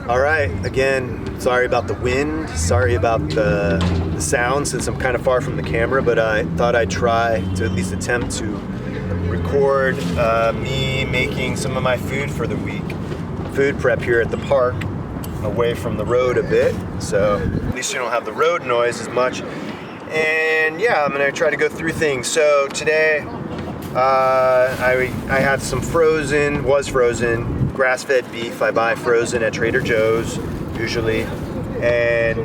All right, again, sorry about the wind, sorry about the sound since I'm kind of far from the camera, but I thought I'd try to at least attempt to record me making some of my food for the week. Food prep here at the park, away from the road a bit, so at least you don't have the road noise as much. And yeah, I'm gonna try to go through things. So today, I had some frozen grass-fed beef. I buy frozen at Trader Joe's usually, and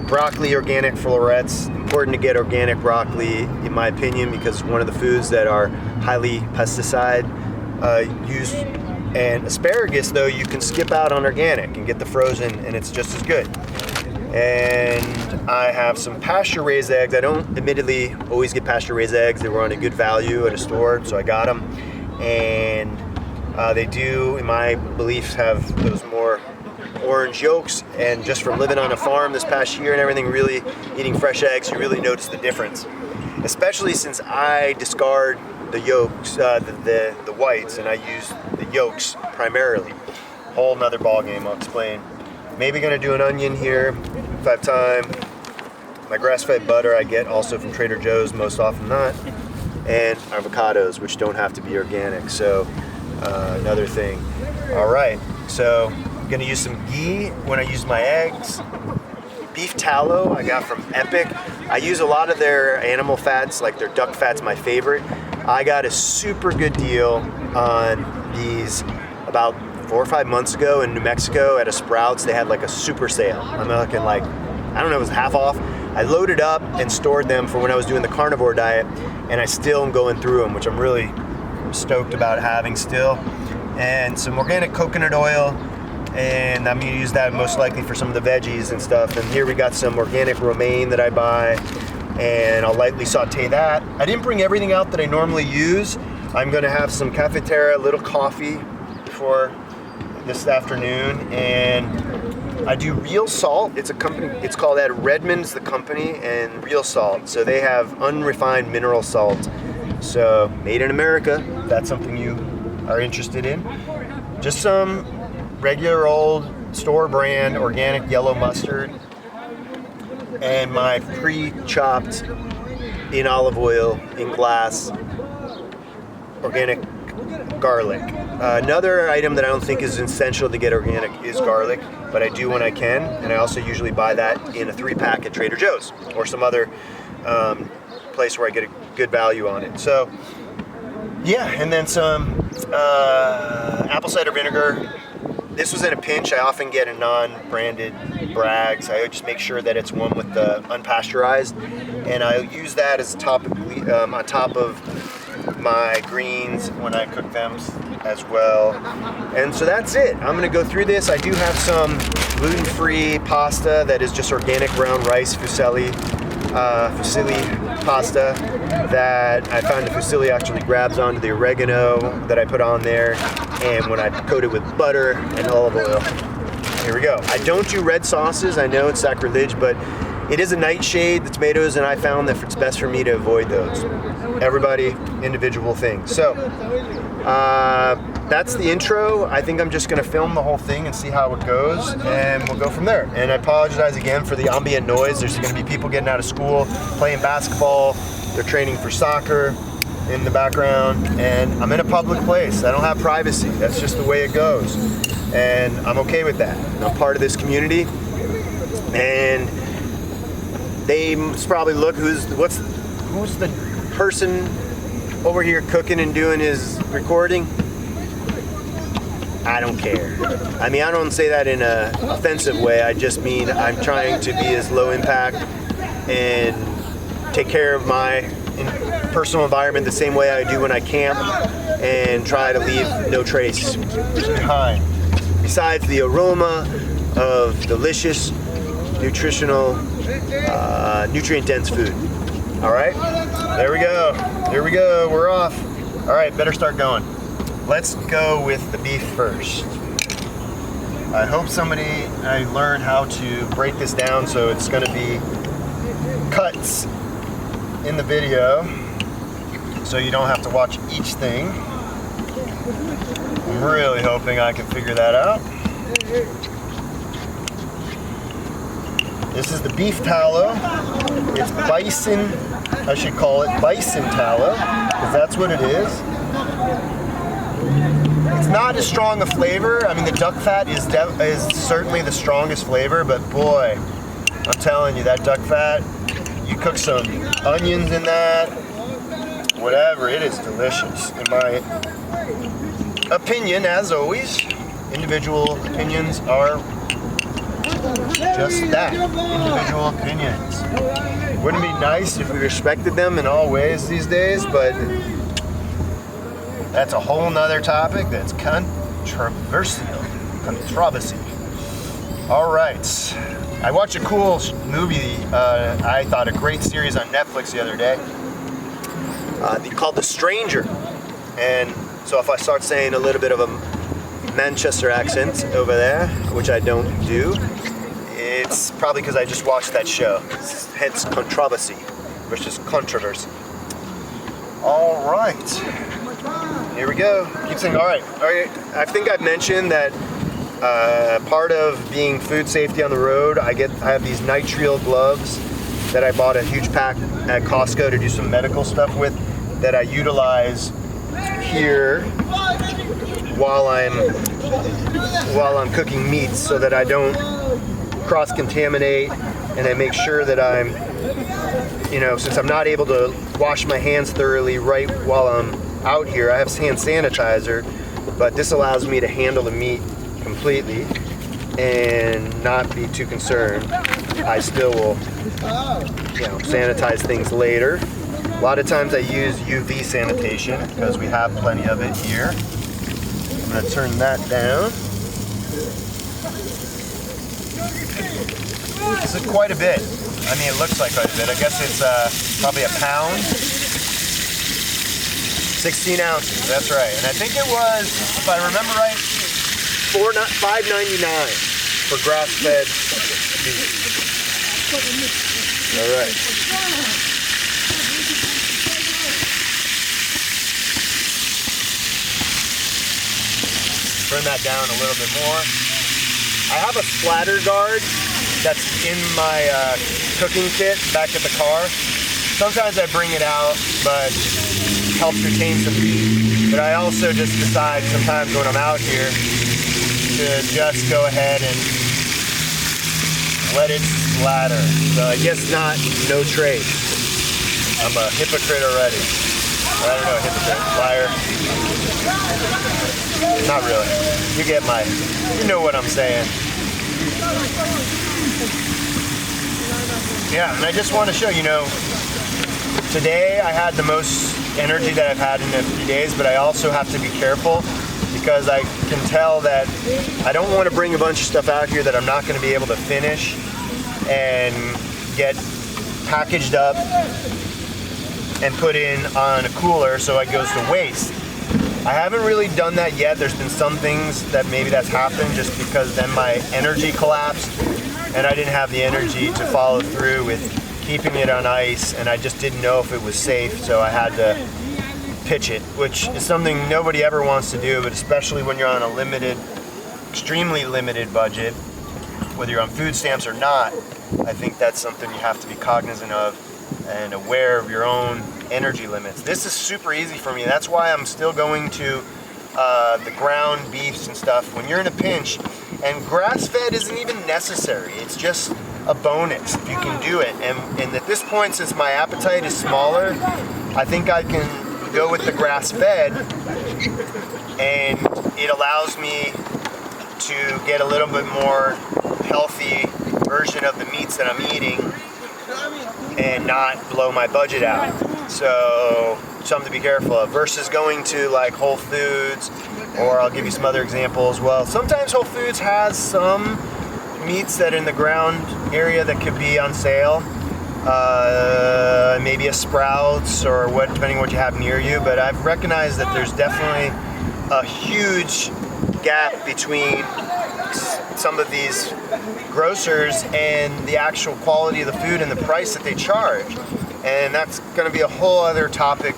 broccoli, organic florets. Important to get organic broccoli, in my opinion, because it's one of the foods that are highly pesticide used. And asparagus, though, you can skip out on organic and get the frozen, and it's just as good. And I have some pasture-raised eggs. I don't admittedly always get pasture-raised eggs. They were on a good value at a store, so I got them. And they do, in my beliefs, have those more orange yolks. And just from living on a farm this past year and everything, really eating fresh eggs, you really notice the difference. Especially since I discard the yolks, the whites, and I use the yolks primarily. Whole nother ball game, I'll explain. Maybe gonna do an onion here if I have time. My grass-fed butter I get also from Trader Joe's most often not. And avocados, which don't have to be organic, so another thing. All right, so I'm gonna use some ghee when I use my eggs. Beef tallow I got from Epic. I use a lot of their animal fats, like their duck fat's my favorite. I got a super good deal on these about 4 or 5 months ago in New Mexico at a Sprouts. They had like a super sale. I'm looking like, I don't know, it was half off. I loaded up and stored them for when I was doing the carnivore diet, and I still am going through them, which I'm really stoked about having still. And some organic coconut oil, and I'm gonna use that most likely for some of the veggies and stuff. And here we got some organic romaine that I buy, and I'll lightly saute that. I didn't bring everything out that I normally use. I'm gonna have some cafeteria, little coffee for this afternoon, and I do Real Salt. It's a company, it's called Redmond's the company, and Real Salt. So they have unrefined mineral salt. So made in America, if that's something you are interested in. Just some regular old store brand organic yellow mustard, and my pre-chopped in olive oil in glass organic garlic. Another item that I don't think is essential to get organic is garlic, but I do when I can, and I also usually buy that in a 3-pack at Trader Joe's or some other place where I get a good value on it. So yeah, and then some apple cider vinegar. This was in a pinch. I often get a non-branded Bragg's. I just make sure that it's one with the unpasteurized, and I use that as on top of my greens when I cook them as well. And so that's it. I'm gonna go through this. I do have some gluten-free pasta that is just organic brown rice fusilli pasta that I found the fusilli actually grabs onto the oregano that I put on there, and when I coat it with butter and olive oil. Here we go. I don't do red sauces. I know it's sacrilege, but it is a nightshade, the tomatoes, and I found that it's best for me to avoid those. Everybody, individual things. So that's the intro. I think I'm just gonna film the whole thing and see how it goes, and we'll go from there. And I apologize again for the ambient noise. There's gonna be people getting out of school, playing basketball, they're training for soccer in the background, and I'm in a public place. I don't have privacy. That's just the way it goes. And I'm okay with that. I'm part of this community, and they must probably look, who's the person over here cooking and doing his recording? I don't care. I mean, I don't say that in a offensive way. I just mean I'm trying to be as low impact and take care of my personal environment the same way I do when I camp, and try to leave no trace behind. Besides the aroma of delicious, nutritional, nutrient-dense food. All right, there we go. Here we go, we're off. All right, better start going. Let's go with the beef first. I hope I learn how to break this down so it's gonna be cuts in the video, so you don't have to watch each thing. I'm really hoping I can figure that out. This is the beef tallow. It's bison, I should call it bison tallow, because that's what it is. It's not as strong a flavor. I mean, the duck fat is certainly the strongest flavor, but boy, I'm telling you, that duck fat, you cook some onions in that, whatever, it is delicious. In my opinion, as always, individual opinions are just that, individual opinions. Wouldn't it be nice if we respected them in all ways these days, but that's a whole nother topic that's controversial. Controversy. All right. I watched a cool movie, I thought a great series on Netflix the other day, called The Stranger. And so if I start saying a little bit of a Manchester accent over there, which I don't do, it's probably because I just watched that show. Hence controversy versus controversy. All right. Here we go. Keep saying, all right. I think I've mentioned that part of being food safety on the road, I have these nitrile gloves that I bought a huge pack at Costco to do some medical stuff with, that I utilize here while I'm cooking meats, so that I don't cross-contaminate, and I make sure that I'm, since I'm not able to wash my hands thoroughly right while I'm out here, I have hand sanitizer, but this allows me to handle the meat completely and not be too concerned. I still will, sanitize things later. A lot of times I use UV sanitation because we have plenty of it here. I'm going to turn that down. This is quite a bit. I mean, it looks like quite a bit. I guess it's probably a pound. 16 ounces, that's right. And I think it was, if I remember right, $5.99 for grass-fed beef. All right. Turn that down a little bit more. I have a splatter guard that's in my cooking kit back at the car. Sometimes I bring it out, but it helps retain some heat. But I also just decide sometimes when I'm out here to just go ahead and let it splatter. So I guess no trace. I'm a hypocrite already. I don't know, hypocrite, liar. Not really. You know what I'm saying. Yeah, and I just want to show, today I had the most energy that I've had in a few days, but I also have to be careful because I can tell that I don't want to bring a bunch of stuff out here that I'm not going to be able to finish and get packaged up and put in on a cooler so it goes to waste. I haven't really done that yet. There's been some things that maybe that's happened just because then my energy collapsed and I didn't have the energy to follow through with keeping it on ice, and I just didn't know if it was safe, so I had to pitch it, which is something nobody ever wants to do, but especially when you're on a limited, extremely limited budget, whether you're on food stamps or not, I think that's something you have to be cognizant of and aware of your own energy limits. This is super easy for me. That's why I'm still going to the ground beefs and stuff when you're in a pinch, and grass-fed isn't even necessary. It's just a bonus if you can do it. And at this point, since my appetite is smaller, I think I can go with the grass-fed, and it allows me to get a little bit more healthy version of the meats that I'm eating and not blow my budget out. So something to be careful of versus going to like Whole Foods, or I'll give you some other examples. Well, sometimes Whole Foods has some meats that are in the ground area that could be on sale. Maybe a Sprouts or what, depending on what you have near you. But I've recognized that there's definitely a huge gap between some of these grocers and the actual quality of the food and the price that they charge. And that's going to be a whole other topic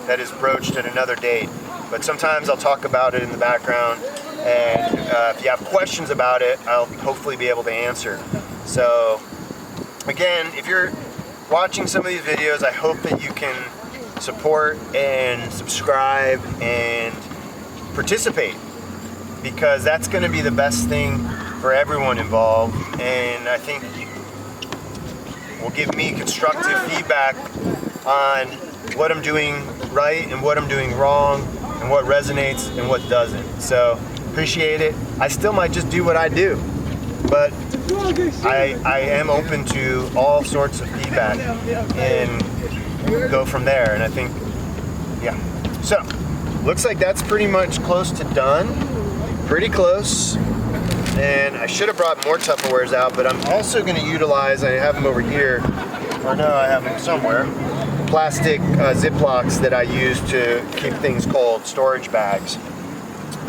that is broached at another date. but sometimes I'll talk about it in the background, and if you have questions about it, I'll hopefully be able to answer. So again, if you're watching some of these videos, I hope that you can support and subscribe and participate, because that's going to be the best thing for everyone involved, and I think will give me constructive feedback on what I'm doing right and what I'm doing wrong and what resonates and what doesn't. So appreciate it. I still might just do what I do, but I am open to all sorts of feedback and go from there. And I think, yeah. So looks like that's pretty much close to done. Pretty close. And I should have brought more Tupperwares out, but I'm also going to utilize, I have them over here, or no, I have them somewhere, plastic Ziplocs that I use to keep things cold, storage bags.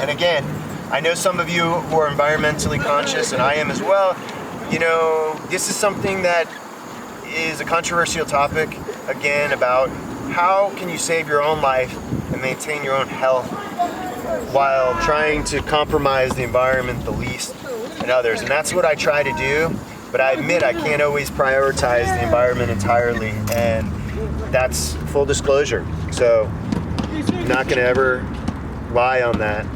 And again, I know some of you who are environmentally conscious, and I am as well, you know, this is something that is a controversial topic, again, about how can you save your own life and maintain your own health while trying to compromise the environment the least and others. And that's what I try to do, but I admit I can't always prioritize the environment entirely, and that's full disclosure. So I'm not gonna ever lie on that.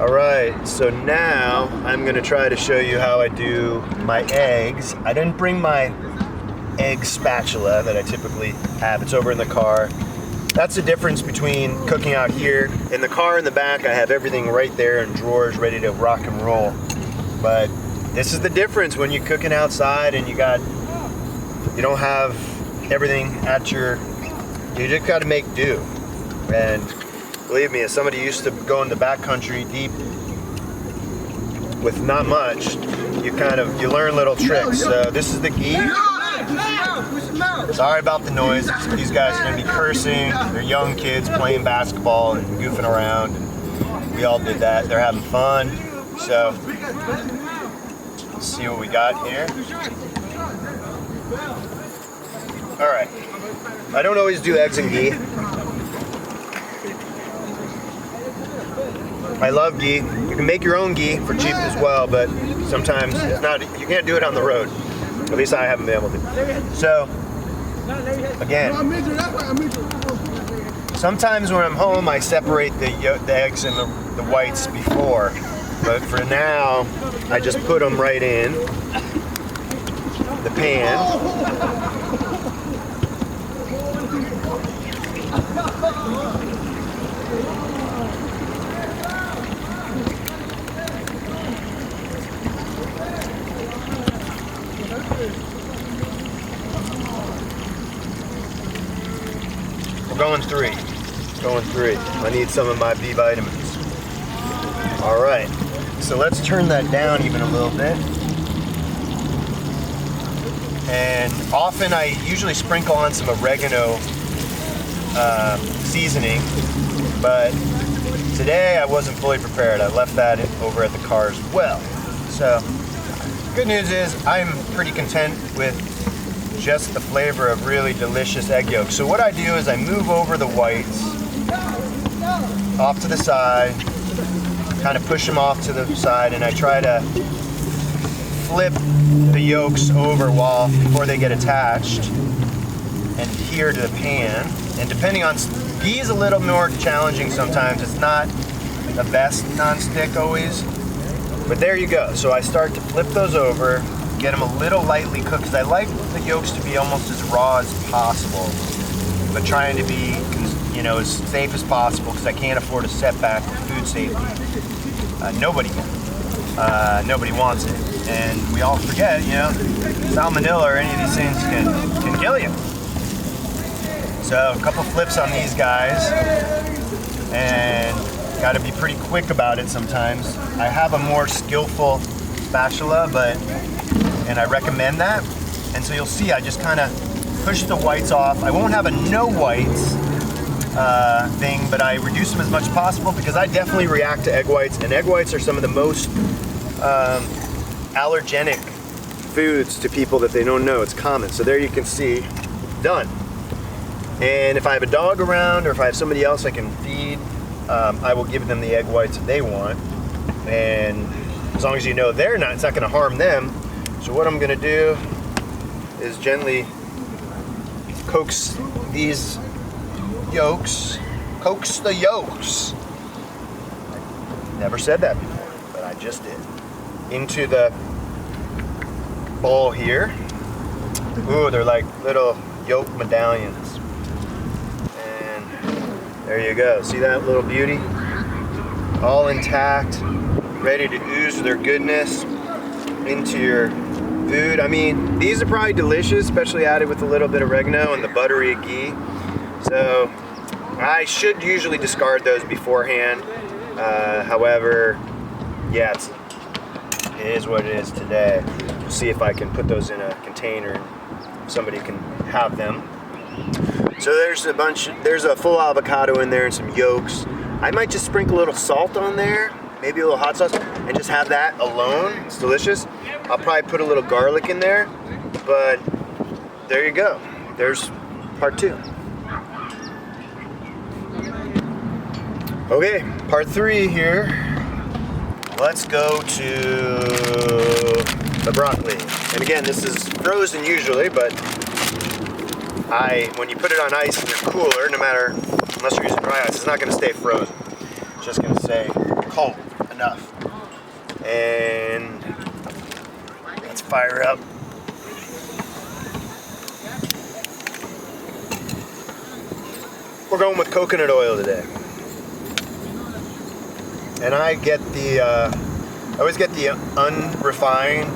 All right, so now I'm gonna try to show you how I do my eggs. I didn't bring my egg spatula that I typically have. It's over in the car. That's the difference between cooking out here. In the car in the back, I have everything right there in drawers ready to rock and roll. But this is the difference when you're cooking outside and you don't have everything you just gotta make do. And believe me, as somebody used to go in the backcountry deep with not much, you learn little tricks. So this is the ghee. Sorry about the noise. These guys are gonna be cursing. They're young kids playing basketball and goofing around. And we all did that. They're having fun. So let's see what we got here. All right. I don't always do eggs and ghee. I love ghee. You can make your own ghee for cheap as well, but sometimes you can't do it on the road. At least I haven't been able to. So, again, sometimes when I'm home, I separate the eggs and the whites before. But for now, I just put them right in the pan. We're going three. I need some of my B vitamins. All right, so let's turn that down even a little bit. And often I usually sprinkle on some oregano seasoning, but today I wasn't fully prepared. I left that over at the car as well. So good news is I'm pretty content with just the flavor of really delicious egg yolks. So what I do is I move over the whites off to the side, kind of push them off to the side, and I try to flip the yolks over before they get attached and adhere to the pan. And depending on, ghee is a little more challenging sometimes. It's not the best non-stick always, but there you go. So I start to flip those over, get them a little lightly cooked, because I like the yolks to be almost as raw as possible, but trying to be, as safe as possible, because I can't afford a setback with food safety. Nobody can. Nobody wants it. And we all forget, salmonella or any of these things can kill you. So a couple flips on these guys, and got to be pretty quick about it sometimes. I have a more skillful spatula, and I recommend that. And so you'll see I just kind of push the whites off. I won't have no whites, thing, but I reduce them as much as possible because I definitely react to egg whites, and egg whites are some of the most allergenic foods to people that they don't know. It's common. So there you can see, done. And if I have a dog around or if I have somebody else I can feed, I will give them the egg whites that they want. And as long as you know it's not going to harm them. So what I'm going to do is gently coax these yolks, coax the yolks. Never said that before, but I just did. Into the bowl here. Ooh, they're like little yolk medallions. And there you go. See that little beauty? All intact, ready to ooze their goodness into your food. I mean, these are probably delicious, especially added with a little bit of oregano and the buttery ghee. So I should usually discard those beforehand. However, yeah, it is what it is today. We'll see if I can put those in a container and somebody can have them. So there's a full avocado in there and some yolks. I might just sprinkle a little salt on there, maybe a little hot sauce, and just have that alone. It's delicious. I'll probably put a little garlic in there, but there you go. There's part 2. Okay, part 3 here. Let's go to the broccoli. And again, this is frozen usually, but when you put it on ice in your cooler, unless you're using dry ice, it's not going to stay frozen. It's just going to stay cold enough. And let's fire up. We're going with coconut oil today. And I always get the unrefined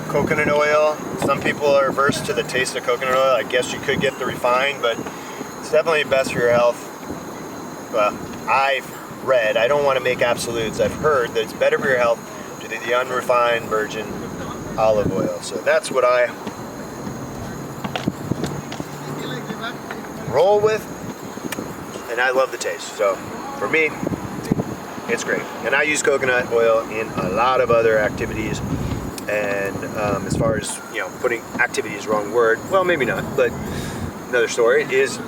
coconut oil. Some people are averse to the taste of coconut oil. I guess you could get the refined, but it's definitely best for your health. Well, I've read, I don't want to make absolutes, I've heard that it's better for your health to do the unrefined virgin olive oil. So that's what I roll with, and I love the taste. So for me, it's great. And I use coconut oil in a lot of other activities. And as far as, putting activity is the wrong word. Well, maybe not, but another story is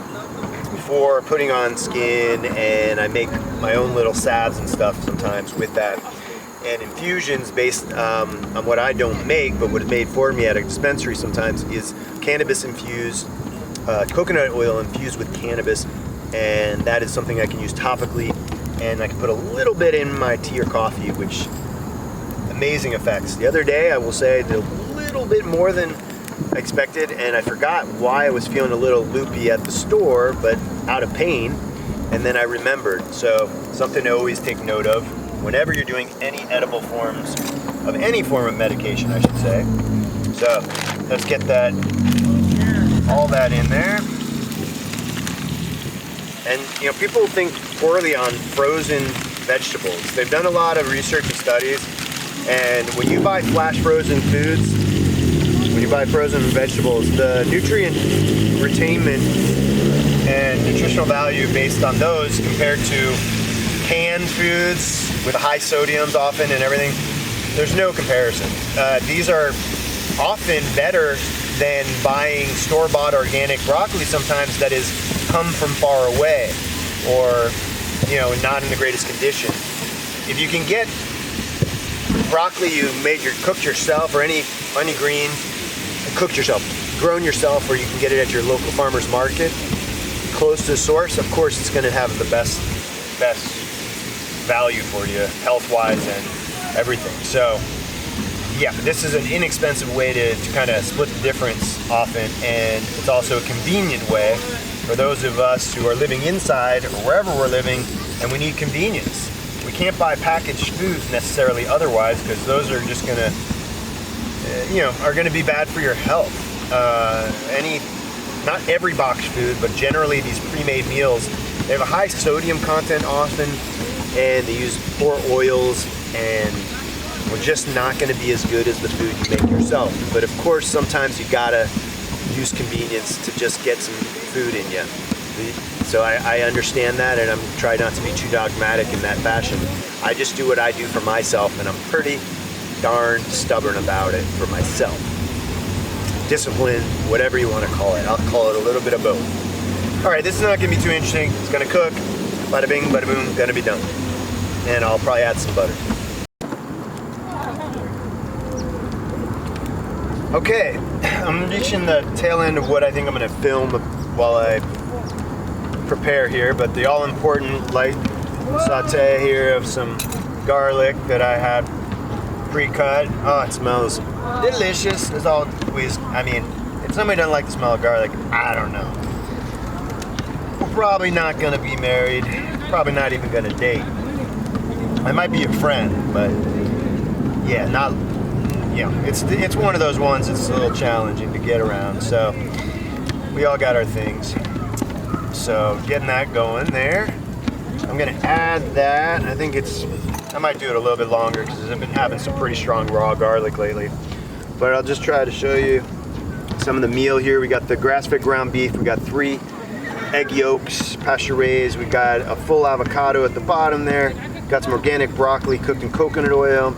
for putting on skin, and I make my own little salves and stuff sometimes with that. And infusions based on what I don't make, but what is made for me at a dispensary sometimes is cannabis infused, coconut oil infused with cannabis. And that is something I can use topically. And I can put a little bit in my tea or coffee, which amazing effects. The other day, I will say, I did a little bit more than I expected, and I forgot why I was feeling a little loopy at the store, but out of pain, and then I remembered. So something to always take note of whenever you're doing any edible forms of any form of medication, I should say. So let's get all that in there. And people think poorly on frozen vegetables. They've done a lot of research and studies, and when you buy flash frozen foods, when you buy frozen vegetables, the nutrient retainment and nutritional value based on those compared to canned foods with high sodiums often and everything, there's no comparison. These are often better than buying store-bought organic broccoli sometimes that is come from far away or not in the greatest condition. If you can get broccoli cooked yourself, or any green cooked yourself, grown yourself, or you can get it at your local farmer's market close to the source, of course it's going to have the best value for you health-wise and everything. So yeah, this is an inexpensive way to kind of split the difference often, and it's also a convenient way for those of us who are living inside or wherever we're living and we need convenience. We can't buy packaged foods necessarily otherwise, because those are just going to, are going to be bad for your health. Not every boxed food, but generally these pre-made meals, they have a high sodium content often, and they use poor oils, and we're just not going to be as good as the food you make yourself. But of course, sometimes you gotta use convenience to just get some food in you. So I understand that, and I'm trying not to be too dogmatic in that fashion. I just do what I do for myself, and I'm pretty darn stubborn about it for myself. Discipline, whatever you want to call it. I'll call it a little bit of both. All right, this is not gonna be too interesting. It's gonna cook, bada bing, bada boom, gonna be done. And I'll probably add some butter. Okay, I'm reaching the tail end of what I think I'm gonna film while I prepare here, but the all-important light saute here of some garlic that I had pre-cut. Oh, it smells delicious as always. I mean, if somebody doesn't like the smell of garlic, I don't know. We're probably not gonna be married, probably not even gonna date. I might be a friend, but yeah, not, you know, it's one of those ones that's a little challenging to get around. So we all got our things. So getting that going there. I'm gonna add that. I might do it a little bit longer because I've been having some pretty strong raw garlic lately. But I'll just try to show you some of the meal here. We got the grass-fed ground beef. We got 3 egg yolks, pasture-raised. We got a full avocado at the bottom there. Got some organic broccoli cooked in coconut oil.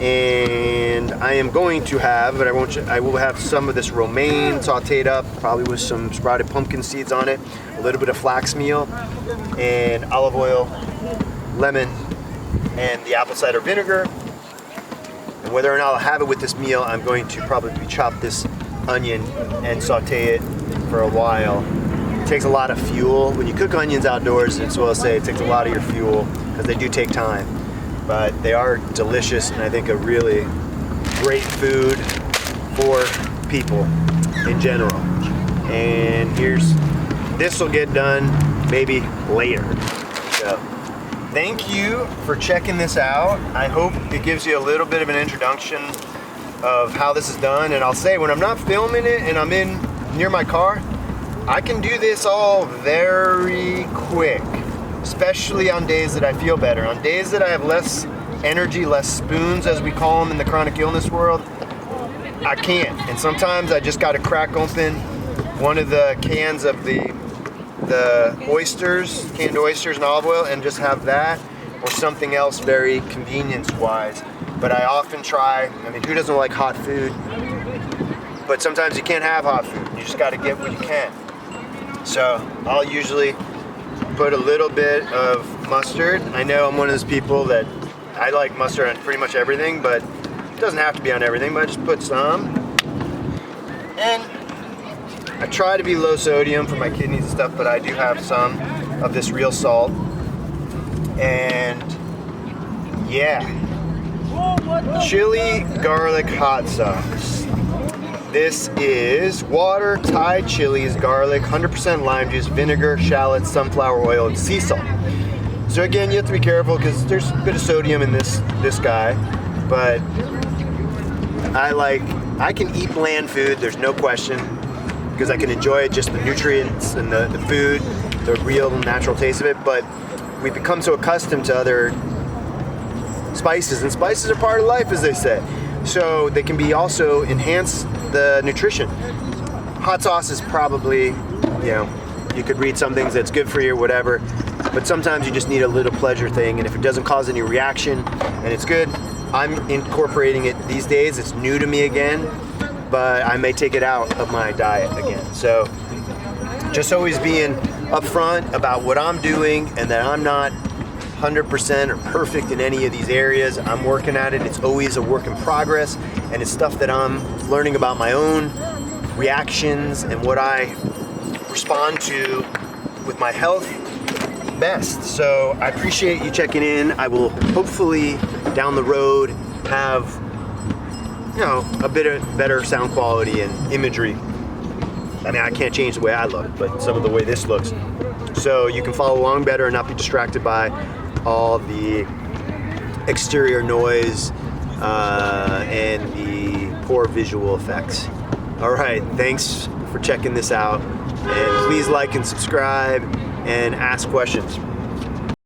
And I am going to have, but I will have some of this romaine sauteed up, probably with some sprouted pumpkin seeds on it, a little bit of flax meal, and olive oil, lemon, and the apple cider vinegar. And whether or not I'll have it with this meal, I'm going to probably chop this onion and saute it for a while. It takes a lot of fuel. When you cook onions outdoors, it's what I'll say, it takes a lot of your fuel because they do take time. But they are delicious, and I think a really great food for people in general. And this will get done maybe later. So thank you for checking this out. I hope it gives you a little bit of an introduction of how this is done. And I'll say, when I'm not filming it and I'm near my car, I can do this all very quick. Especially on days that I feel better. On days that I have less energy, less spoons, as we call them in the chronic illness world, I can't. And sometimes I just got to crack open one of the cans of the oysters, canned oysters and olive oil, and just have that or something else very convenience-wise. But I often try, I mean, who doesn't like hot food? But sometimes you can't have hot food. You just got to get what you can. So I'll usually put a little bit of mustard. I know I'm one of those people that I like mustard on pretty much everything, but it doesn't have to be on everything, but I just put some. And I try to be low sodium for my kidneys and stuff, but I do have some of this real salt. And yeah, chili garlic hot sauce. This is water, Thai chilies, garlic, 100% lime juice, vinegar, shallots, sunflower oil, and sea salt. So again, you have to be careful because there's a bit of sodium in this guy, but I can eat bland food, there's no question, because I can enjoy it, just the nutrients and the food, the real natural taste of it, but we've become so accustomed to other spices, and spices are part of life, as they say. So they can be also enhance the nutrition. Hot sauce is probably, you know, you could read some things that's good for you or whatever, but sometimes you just need a little pleasure thing, and if it doesn't cause any reaction and it's good, I'm incorporating it these days. It's new to me again, but I may take it out of my diet again. So just always being upfront about what I'm doing and that I'm not 100% or perfect in any of these areas. I'm working at it. It's always a work in progress, and it's stuff that I'm learning about my own reactions and what I respond to with my health best. So I appreciate you checking in. I will hopefully down the road have, you know, a bit of better sound quality and imagery. I mean, I can't change the way I look, but some of the way this looks. So you can follow along better and not be distracted by all the exterior noise and the poor visual effects. All right, thanks for checking this out, and please like and subscribe and ask questions.